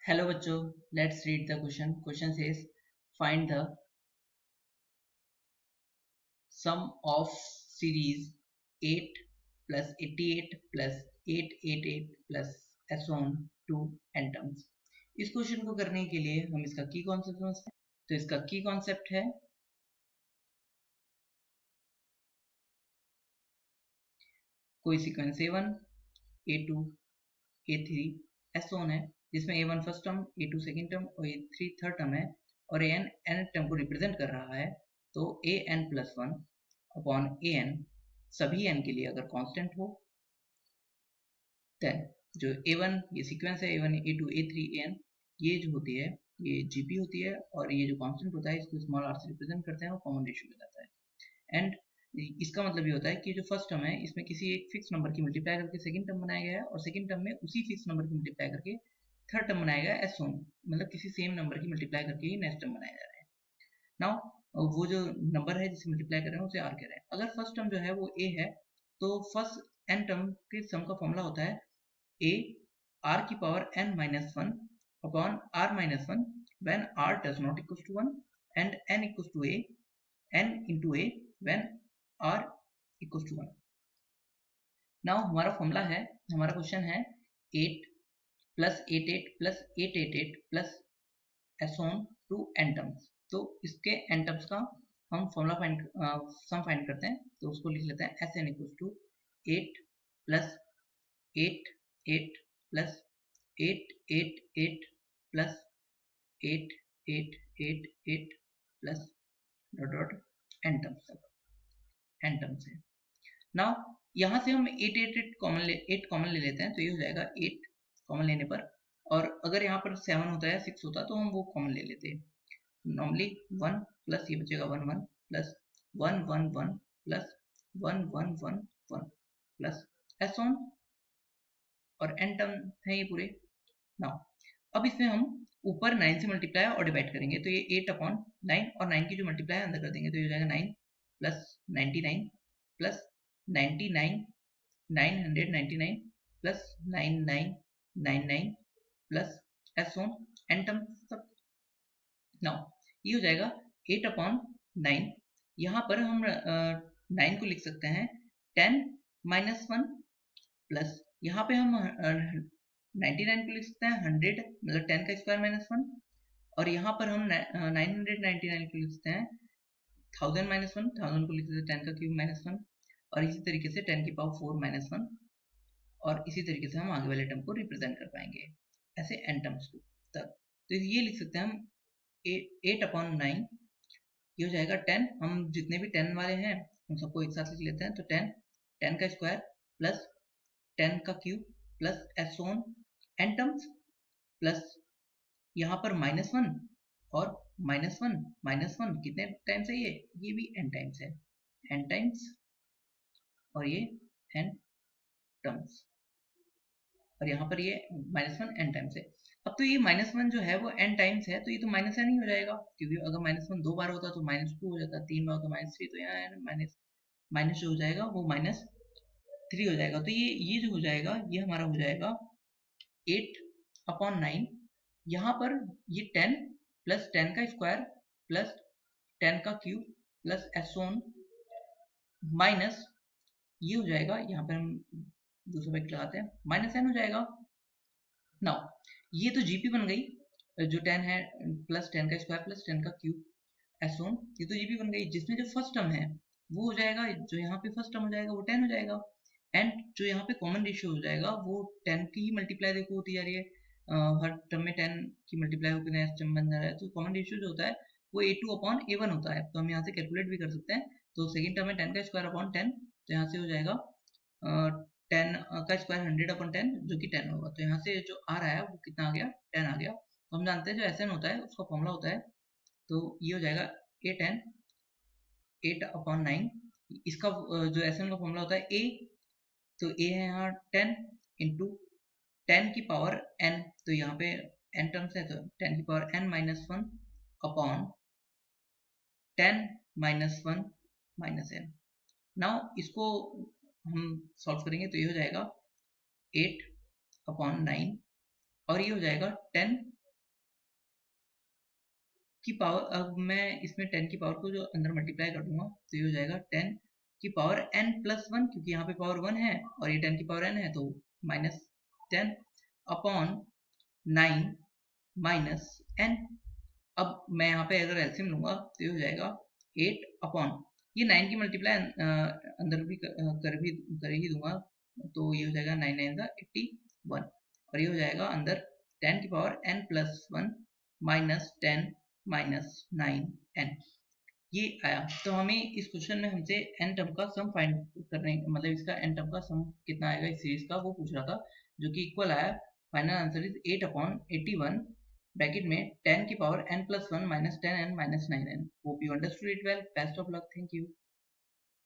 Hello बच्चों, let's read the question. Question says find the sum of series 8 plus 88 plus 888 plus so on to n terms. इस question को करने के लिए हम इसका की कॉन्सेप्ट समझते हैं. तो इसका की कॉन्सेप्ट है कोई सीक्वेंस A1, A2, A3 ऐसा ऑन है जिसमें A1 first term, A2 second term और A3 थर्ड टर्म है और AN nth टर्म को रिप्रेजेंट कर रहा है. तो AN+1 अपॉन AN सभी n के लिए अगर कांस्टेंट हो देन जो A1 ये सीक्वेंस है A1 A2 A3 AN ये जो होती है ये GP होती है और ये जो कांस्टेंट होता है इसको स्मॉल r से रिप्रेजेंट करते हैं और कॉमन रेशियो में जाता है. एंड इसका मतलब ये होता है कि जो फर्स्ट टर्म है इसमें किसी एक फिक्स नंबर की मल्टीप्लाई करके सेकंड टर्म बनाया गया है और सेकंड टर्म में उसी फिक्स नंबर की मल्टीप्लाई करके थर्ड टर्म बनाया गया है एस ओन, मतलब किसी सेम नंबर की मल्टीप्लाई करके ही नेक्स्ट टर्म बनाया जा रहा है. नाउ वो जो नंबर है जिसे मल्टीप्लाई कर रहे हैं उसे आर कह रहे हैं. अगर फर्स्ट टर्म जो है वो ए है तो फर्स्ट एन टर्म के सम का फॉर्मूला होता है ए आर की power n minus one upon r minus one when r does not equal to 1 and n equal to a n into a when r equals to 1. Now हमारा formula है, हमारा question है 8 plus 88 plus 888 plus so on to n terms. तो इसके N terms का हम formula sum find करते हैं. तो उसको लिख लेते हैं S n equal to 8 plus 8 8 plus 8 8 8 plus 8 8 8 8 plus dot dot n terms तक एन टर्म्स है. नाउ यहाँ से हम 8 कॉमन ले लेते हैं. तो ये हो जाएगा 8 कॉमन लेने पर, और अगर यहाँ पर 7 होता है 6 होता तो हम वो कॉमन ले लेते हैं. नॉर्मली 1 प्लस ये बचेगा 1 1 plus 1 1 1 plus 1 1 1 1 plus so on और एन टर्म है ये पूरे. नाउ अब इसमें हम ऊपर 9 से मल्टीप्लाई और डिवाइड करेंगे. तो ये 8 अपॉन 9 और 9 की जो मल्टीप्लाई अंदर कर देंगे तो ये हो जाएगा 9 plus 99 plus 99 999 plus 9999 plus so on an term तक. नाउ ये हो जाएगा 8 अपॉन 9. यहाँ पर हम 9 को लिख सकते हैं 10 माइनस 1 प्लस यहाँ पे हम 99 को लिख सकते हैं 100 मतलब 10 का स्क्वायर माइनस 1, और यहाँ पर हम 999 को लिख सकते हैं 1000 माइनस 1, 1000 को लिख सकते हैं 10 का क्यूब माइनस 1, और इसी तरीके से 10 की पावर 4 माइनस 1, और इसी तरीके से हम आगे वाले टर्म को रिप्रेजेंट कर पाएंगे ऐसे एन टर्म्स तक. तो ये लिख सकते हैं हम 8 अपॉन 9 ये हो जाएगा 10. हम जितने भी 10 वाले हैं उन सबको एक साथ लिख लेते हैं. तो 10 का स्क्वायर प्लस 10 का cube plus so on an terms plus यहाँ पर माइनस 1 और माइनस 1 कितने टाइम्स है ये भी n टाइम्स है, n टाइम्स और ये n टर्म्स, और यहाँ पर ये -1 n टाइम्स है. अब तो ये -1 जो है वो n टाइम्स है तो ये तो -n ही हो जाएगा, क्योंकि अगर -1 दो बार होता तो -2 हो जाता, 3 बार होता -3, तो यहाँ माइनस जो हो जाएगा वो -3 हो जाएगा. तो ये जो हो जाएगा ये हमारा हो जाएगा 8 अपॉन 9. यहाँ पर ये 10 प्लस 10 का स्क्वायर प्लस 10 का cube plus so on minus ये हो जाएगा, यहाँ पर हम दूसरा ब्रैकेट लगाते हैं, माइनस n हो जाएगा. नाउ ये तो जीपी बन गई, जो 10 है प्लस 10 का स्क्वायर प्लस 10 का क्यूब एस ऑन, ये तो जीपी बन गई, जिसमें जो फर्स्ट टर्म है वो हो जाएगा, जो यहाँ पे फर्स्ट टर्म हो जाएगा वो 10 हो जाएगा, एंड जो यहाँ पे कॉमन रेशियो हो जाएगा वो 10 की ही मल्टीप्लाई देखो होती जा रही है. हर टर्म में 10 की मल्टीप्लाई होकर नेक्स्ट टर्म बन जा रहा है. तो कॉमन रेशियो जो होता है वो A2 अपॉन A1 होता है. तो हम यहाँ से कैलकुलेट भी कर सकते हैं. तो सेकंड टर्म में 10 का स्क्वायर अपॉन 10, तो यहाँ से हो जाएगा 10 का स्क्वायर 100 अपॉन 10 जो कि 10 होगा. तो यहाँ से जो आ रहा है वो कितना आ गया, 10 आ गया. तो हम जानते हैं जो SN होता है उसका फॉर्मूला होता है, तो ये हो जाएगा 8 अपॉन 9. इसका जो SN का फॉर्मूला होता है A, तो A है यहाँ 10 इंटू 10 की पावर n, तो यहाँ पे n टर्म्स है तो 10 की power n minus 1 upon 10 minus 1 minus n. Now इसको हम सॉल्व करेंगे तो ये हो जाएगा 8 अपॉन 9 और ये हो जाएगा 10 की पावर। अब मैं इसमें 10 की पावर को जो अंदर मल्टीप्लाई कर दूंगा तो ये हो जाएगा 10 की पावर n प्लस 1, क्योंकि यहाँ पे पावर 1 है और ये 10 की पावर n है, तो माइनस 10 अपॉन 9 माइनस n। अब मैं यहाँ पे अगर एलसीएम लूंगा तो ये हो जाएगा 8 अपॉन, ये 9 की मल्टीप्लाई अंदर भी कर ही दूंगा, तो ये हो जाएगा 9 9 का 81 और ये हो जाएगा अंदर 10 की power n plus 1 minus 10 minus 9n। ये आया। तो हमें इस क्वेश्चन में हमसे n टर्म का सम फाइंड करने, मतलब इसका n टर्म का सम कितना आएगा इस सीरीज का, वो पूछ रहा था, जो कि इक्वल आया। Final answer is 8 upon 81 bracket में 10 की power n plus 1 minus 10n minus 9n। Hope you understood it well. Best of luck. Thank you.